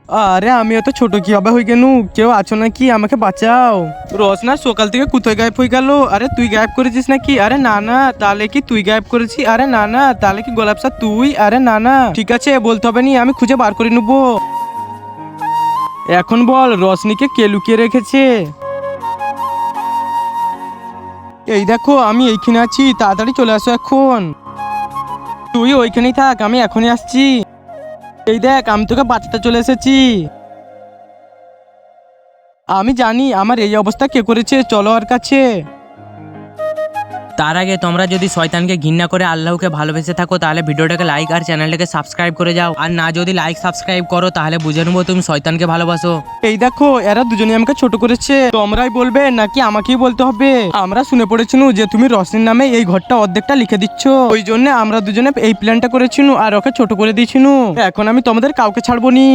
আরে আমিও তো ছোট কি হবে হয়ে গেল, কেউ আছো নাকি? আমাকে বাঁচাও। রোশনা সকাল থেকে কোথায় গায়েব হয়ে গেল? আরে তুই গায়েব করেছিস নাকি? আরে না না, তাহলে কি তুই গায়েব করেছিস? আরে না না, তাহলে কি গোলাপ স্যার তুই? আরে না না, ঠিক আছে বলতে হবে নি, আমি খুঁজে বার করে নেবো। এখন বল রশনিকে কে লুকিয়ে রেখেছে? এই দেখো আমি এইখানে আছি, তাড়াতাড়ি চলে আসো এখন। তুই ওইখানেই থাক, আমি এখনই আসছি। এই দেখ আমি তোকে বাঁচাতে চলে এসেছি। আমি জানি আমার এই অবস্থা কে করেছে, চলো ওর কাছে। তার আগে তোমরা যদি শয়তানকে ঘৃণা করে আল্লাহকে ভালোবেসে থাকো তাহলে ভিডিওটাকে লাইক আর চ্যানেলটাকে সাবস্ক্রাইব করে যাও, আর না যদি লাইক সাবস্ক্রাইব করো তাহলে বুঝে নেবো তুমি শয়তানকে ভালোবাসো। এই দেখো এরা দুজনে আমাকে ছোট করেছে, তোমরাই বলবে নাকি আমাকেই বলতে হবে? আমরা শুনে পড়েছিনু যে তুমি রশনির নামে এই ঘরটা অর্ধেকটা লিখে দিচ্ছ, ওই জন্য আমরা দুজনে এই প্ল্যানটা করেছিনু আর ওকে ছোট করে দিয়েছিনু। এখন আমি তোমাদের কাউকে ছাড়বো নি।